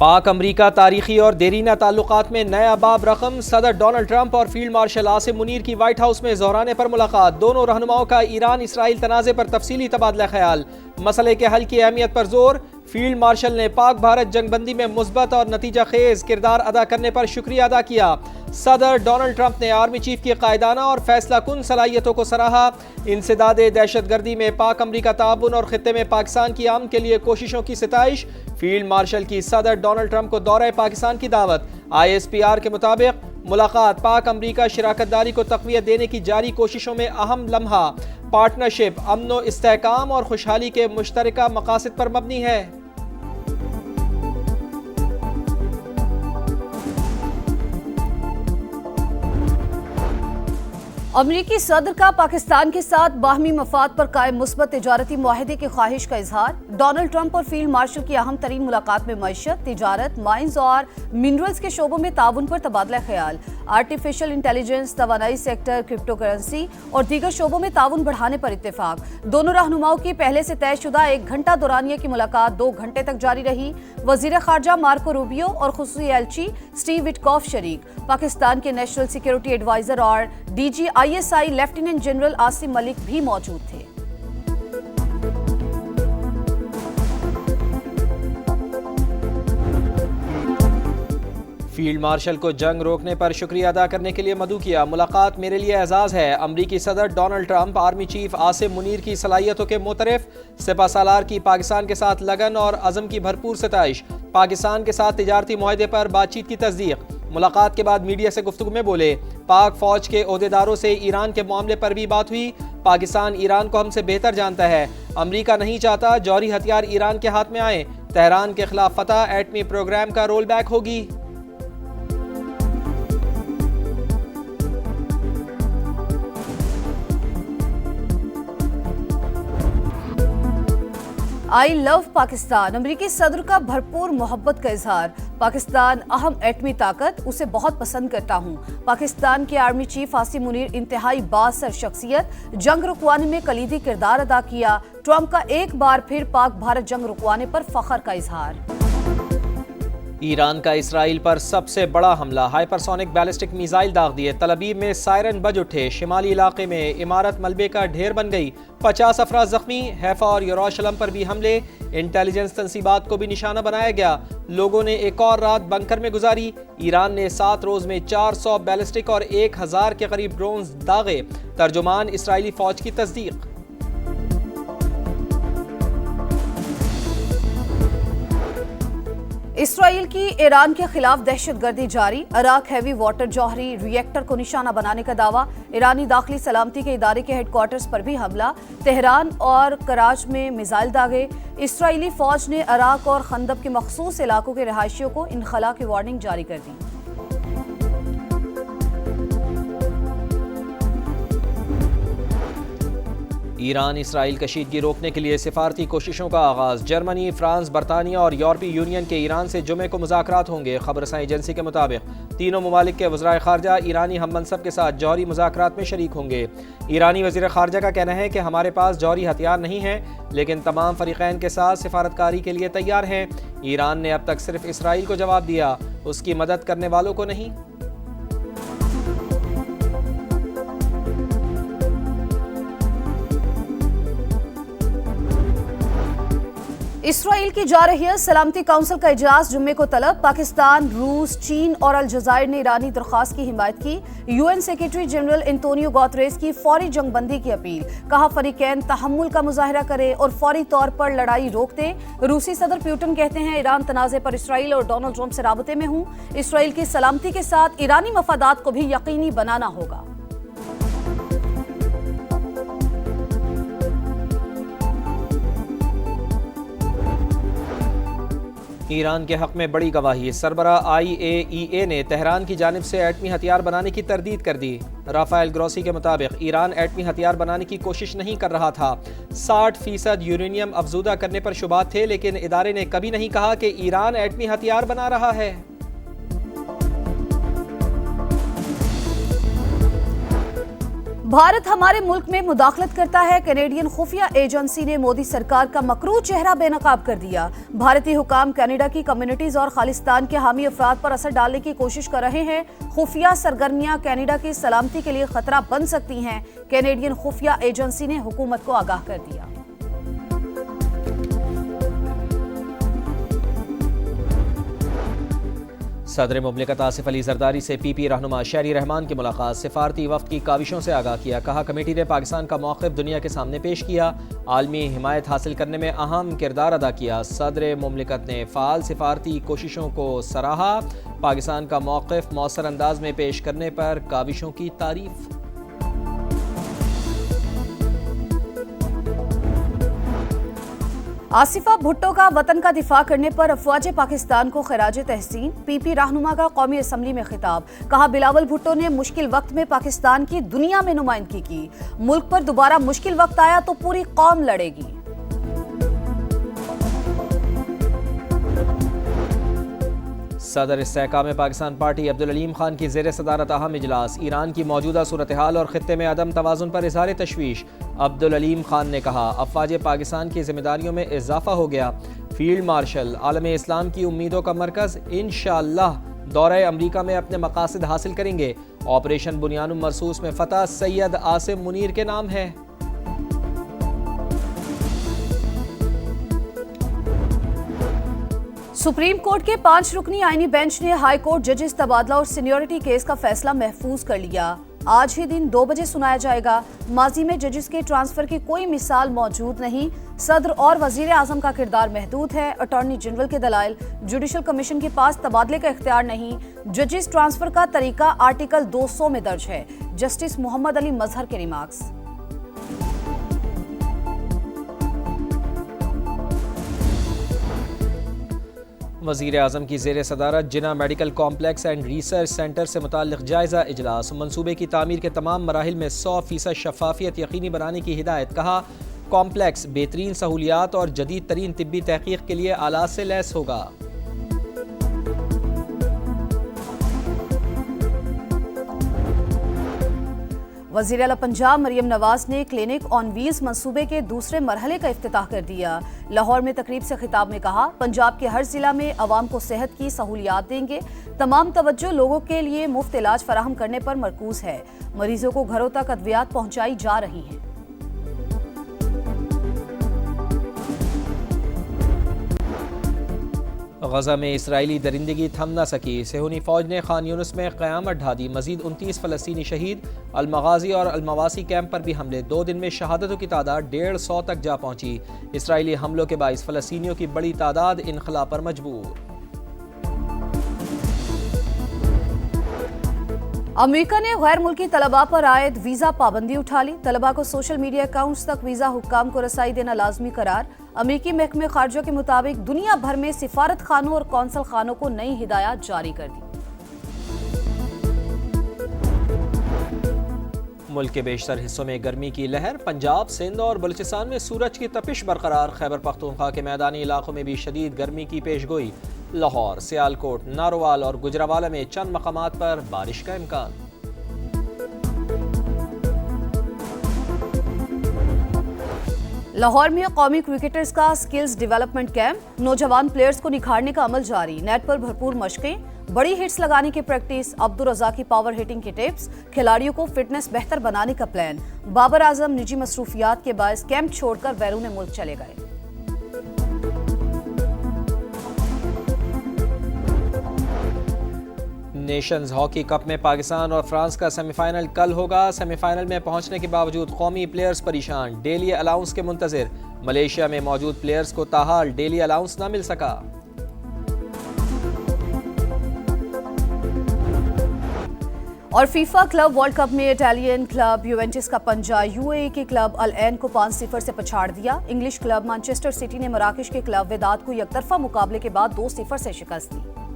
पाक अमरीका तारीखी और देरीना ताल्लुकात में नया बाब रकम। सदर डोनाल्ड ट्रंप और फील्ड मार्शल आसिम मुनीर की व्हाइट हाउस में ज़ोहराने पर मुलाकात। दोनों रहनुमाओं का ईरान इसराइल तनाज़े पर तफसीली तबादला ख्याल। मसले के हल की अहमियत पर जोर। फील्ड मार्शल ने पाक भारत जंगबंदी में मुस्बत और नतीजा खेज किरदार अदा करने पर शुक्रिया अदा किया। सदर डोनाल्ड ट्रंप ने आर्मी चीफ की कायदाना और फैसला कुन सलाहियतों को सराहा। इंसदाद दहशतगर्दी में पाक अमरीका ताउन और खित्ते में पाकिस्तान की आम के लिए कोशिशों की सिताइश। फील्ड मार्शल की सदर डोनाल्ड ट्रंप को दौरे पाकिस्तान की दावत। ISPR के मुताबिक मुलाकात पाक अमरीका शराकतदारी को तक़वियत देने की जारी कोशिशों में अहम लम्हा। पार्टनरशिप अमन इस्तेहकाम और खुशहाली के मुश्तरका मकासद पर मबनी है। अमरीकी सदर का पाकिस्तान के साथ बाहमी मफाद पर कायम मुस्बत तिजारती मुआहदे की ख्वाहिश का इजहार। डोनाल्ड ट्रंप और फील्ड मार्शल की अहम तरीन मुलाकात में मईशत, तिजारत, माइंस और मिनरल्स के शोबों में ताउन पर तबादला ख्याल। आर्टिफिशियल इंटेलिजेंस, तवानाई सेक्टर, क्रिप्टो करेंसी और दीगर शोबों में ताउन बढ़ाने पर इत्तेफाक। दोनों रहनुमाओं की पहले से तयशुदा 1 घंटा दौरानिया की मुलाकात 2 घंटे तक जारी रही। वजीर खारजा मार्को रूबियो और खुसूसी एलची स्टीव विटकॉफ शरीक। पाकिस्तान के नेशनल सिक्योरिटी एडवाइजर और DG ISI lieutenant general Asim Malik भी मौजूद थे। फील्ड मार्शल को जंग रोकने पर शुक्रिया अदा करने के लिए मदऊ किया। मुलाकात मेरे लिए एजाज़ है। अमरीकी सदर Donald Trump army chief Asim Munir की सलाहियतों के मुतरफ। सिपा सालार की पाकिस्तान के साथ लगन और अज़म की भरपूर सताइश। पाकिस्तान के साथ तिजारती मुआहदे पर बातचीत की तस्दीक। मुलाकात के बाद मीडिया से गुफ्तगू में बोले, पाक फौज के ओहदेदारों से ईरान के मामले पर भी बात हुई। पाकिस्तान ईरान को हमसे बेहतर जानता है। अमरीका नहीं चाहता जौहरी हथियार ईरान के हाथ में आए। तेहरान के खिलाफ फतह एटमी प्रोग्राम का रोल बैक होगी। I love Pakistan. अमरीकी सदर का भरपूर मोहब्बत का इजहार। पाकिस्तान अहम एटमी ताकत, उसे बहुत पसंद करता हूँ। पाकिस्तान के आर्मी चीफ आसिम मुनीर इंतहाई बासर शख्सियत, जंग रुकवाने में कलीदी किरदार अदा किया। ट्रंप का एक बार फिर पाक भारत जंग रुकवाने पर फख्र का इजहार। ईरान का इसराइल पर सबसे बड़ा हमला। हाइपरसोनिक बैलिस्टिक मिसाइल दाग दिए। तल अवीव में सायरन बज उठे। शिमाली इलाके में इमारत मलबे का ढेर बन गई। 50 अफराद जख्मी। हैफा और यरूशलेम पर भी हमले। इंटेलिजेंस तंसीबात को भी निशाना बनाया गया। लोगों ने एक और रात बंकर में गुजारी। ईरान ने 7 रोज में 400 बैलिस्टिक और 1000 के करीब ड्रोन दागे। तर्जुमान इसराइली फौज की तस्दीक। इसराइल की ईरान के खिलाफ दहशतगर्दी जारी। अराक हैवी वाटर जौहरी रिएक्टर को निशाना बनाने का दावा। ईरानी दाखिली सलामती के इदारे के हेडक्वार्टर्स पर भी हमला। तेहरान और कराच में मिसाइल दागे। इसराइली फौज ने अराक और खंदब के मखसूस इलाकों के रहायशियों को इनखला की वार्निंग जारी कर दी। ईरान इसराइल कशीदगी रोकने के लिए सिफारती कोशिशों का आगाज। जर्मनी, फ्रांस, बरतानिया और यूरोपीय यूनियन के ईरान से जुमे को मुज़ाकरात होंगे। खबर रसाई एजेंसी के मुताबिक तीनों ममालिक के वज़राए खारजा ईरानी हम मनसब के साथ जौहरी मुज़ाकरात में शरीक होंगे। ईरानी वज़ीर खारजा का कहना है कि हमारे पास जौहरी हथियार नहीं है, लेकिन तमाम फ़रीक़ैन के साथ सिफारतकारी के लिए तैयार हैं। ईरान ने अब तक सिर्फ इसराइल को जवाब दिया, उसकी मदद करने वालों को नहीं। इसराइल की जा रही है सलामती काउंसिल का इजलास जुम्मे को तलब। पाकिस्तान, रूस, चीन और अलजज़ायर ने ईरानी दरख्वास्त की हिमायत की। UN secretary general Antonio Guterres की फौरी जंगबंदी की अपील। कहा फरीकैन तहम्मुल का मुजाहरा करे और फौरी तौर पर लड़ाई रोक दे। रूसी सदर पुतिन कहते हैं ईरान तनाज़े पर इसराइल और डोनाल्ड ट्रंप से राबते में हूँ। इसराइल की सलामती के साथ ईरानी मफादात को भी यकीनी बनाना होगा। ईरान के हक में बड़ी गवाही। सरबरा IAEA ने तेहरान की जानिब से एटमी हथियार बनाने की तरदीद कर दी। राफेल ग्रोसी के मुताबिक ईरान एटमी हथियार बनाने की कोशिश नहीं कर रहा था। 60% यूरेनियम अफजूदा करने पर शुबात थे, लेकिन इदारे ने कभी नहीं कहा कि ईरान एटमी हथियार बना रहा है। भारत हमारे मुल्क में मुदाखलत करता है। कैनेडियन खुफिया एजेंसी ने मोदी सरकार का मकरू चेहरा बेनकाब कर दिया। भारतीय हुकाम कनाडा की कम्युनिटीज और खालिस्तान के हामी अफराद पर असर डालने की कोशिश कर रहे हैं। खुफिया सरगर्मियां कनाडा की सलामती के लिए खतरा बन सकती हैं। कैनेडियन खुफिया एजेंसी ने हुकूमत को आगाह कर दिया। सदर मुमलिकत आसिफ अली जरदारी से PP रहनुमा शहरी रहमान की मुलाकात। सिफारती वफ्द की काविशों से आगाह किया। कहा कमेटी ने पाकिस्तान का मौक़िफ़ दुनिया के सामने पेश किया। आलमी हिमायत हासिल करने में अहम किरदार अदा किया। सदर मुमलिकत ने फ़ाल सिफारती कोशिशों को सराहा। पाकिस्तान का मौक़िफ़ मौसर अंदाज में पेश करने पर काविशों की तारीफ। आसिफा भुट्टो का वतन का दिफा करने पर अफवाज पाकिस्तान को खराज तहसीन। PP रहनुमा का कौमी असम्बली में खिताब। कहा बिलावल भुट्टो ने मुश्किल वक्त में पाकिस्तान की दुनिया में नुमाइंदगी की। मुल्क पर दोबारा मुश्किल वक्त आया तो पूरी कौम लड़ेगी। सदर इस्तेहकाम में पाकिस्तान पार्टी अब्दुल अलीम खान की ज़ेर सदारत अहम इजलास। ईरान की मौजूदा सूरत हाल और खित्ते में अदम तवाज़ुन पर इज़हार तशवीश। अब्दुल अलीम खान ने कहा अफवाज पाकिस्तान की जिम्मेदारियों में इजाफा हो गया। फील्ड मार्शल आलम इस्लाम की उम्मीदों का मरकज़ इंशाअल्लाह दौरे अमरीका में अपने मकासद हासिल करेंगे। ऑपरेशन बुनियानुम मरसूस में फ़तह सैयद आसिम मुनीर के नाम है। सुप्रीम कोर्ट के 5 रुकनी आईनी बेंच ने हाई कोर्ट जजेस तबादला और सीनियरिटी केस का फैसला महफूज कर लिया। आज ही दिन 2 बजे सुनाया जाएगा। माजी में जजेस के ट्रांसफर की कोई मिसाल मौजूद नहीं। सदर और वजीर आजम का किरदार महदूद है। अटॉर्नी जनरल के दलाइल। जुडिशल कमीशन के पास तबादले का इख्तियार नहीं। जजेस ट्रांसफर का तरीका आर्टिकल 200 में दर्ज है। जस्टिस मोहम्मद अली मजहर के रिमार्क्स। वज़ीर आज़म की ज़ेर सदारत Jinnah medical complex and research centre से मुताल्लिक़ जायज़ा इजलास। मंसूबे की तामीर के तमाम मराहिल में 100% शफ़ाफ़ियत यकीनी बनाने की हिदायत। कहा कॉम्प्लेक्स बेहतरीन सहूलियात और जदीद तरीन तिब्बी तहक़ीक़ के लिए आलात से लैस होगा। वज़ीर आला पंजाब मरियम नवाज ने क्लिनिक ऑन व्हील्स मंसूबे के दूसरे मरहले का इफ्तिताह कर दिया। लाहौर में तकरीब से खिताब में कहा पंजाब के हर जिला में अवाम को सेहत की सहूलियात देंगे। तमाम तवज्जो लोगों के लिए मुफ्त इलाज फराहम करने पर मरकूज है। मरीजों को घरों तक अद्वियात पहुंचाई जा रही हैं। गजा में इसराइली दरिंदगी थम न सकी। सेहूनी फौज ने खान यूनिस में क़यामत ढा दी। मजीद 29 फ़लस्तीनी शहीद। अलमगाजी और अलमवासी कैंप पर भी हमले। 2 दिन में शहादतों की तादाद 150 तक जा पहुंची। इसराइली हमलों के बाइस फ़लस्तीनियों की बड़ी तादाद इनखला पर मजबूर। अमेरिका ने गैर मुल्की तलबा पर आयद वीजा पाबंदी उठा ली। तलबा को सोशल मीडिया अकाउंट्स तक वीजा हुक्काम को रसाई देना लाजमी करार। अमेरिकी महकमे खारजा के मुताबिक दुनिया भर में सिफारत खानों और कौंसल खानों को नई हिदायत जारी कर दी। मुल्क के बेशतर हिस्सों में गर्मी की लहर। पंजाब, सिंध और बलूचिस्तान में सूरज की तपिश बरकरार। खैबर पख्तूनख्वा के मैदानी इलाकों में भी शदीद गर्मी की पेशगोई। लाहौर, सियालकोट, नारोवाल और गुजरावाला में चंद मकामात पर बारिश का इम्कान। लाहौर में कौमी क्रिकेटर्स का स्किल्स डेवलपमेंट कैंप। नौजवान प्लेयर्स को निखारने का अमल जारी। नेट पर भरपूर मशकें, बड़ी हिट्स लगाने की प्रैक्टिस। अब्दुल रज़ाक की पावर हिटिंग के टिप्स। खिलाड़ियों को फिटनेस बेहतर बनाने का प्लान। बाबर आजम निजी मसरूफियात के बायस कैंप छोड़कर बैरून मुल्क चले गए। नेशंस हॉकी कप में पाकिस्तान और फ्रांस का सेमीफाइनल कल होगा। सेमीफाइनल में पहुंचने के बावजूद कौमी प्लेयर्स परेशान। डेली अलाउंस के मुंतजिर। मलेशिया में मौजूद प्लेयर्स को ताहाल डेली अलाउंस न मिल सका। और फीफा क्लब वर्ल्ड कप में इटालियन क्लब यूवेंटस का पंजा UAE के क्लब अल ऐन को 5-0 से पछाड़ दिया। इंग्लिश क्लब मैनचेस्टर सिटी ने मराकश के क्लब वेदात को एकतरफा मुकाबले के बाद 2-0 से शिकस्त दी।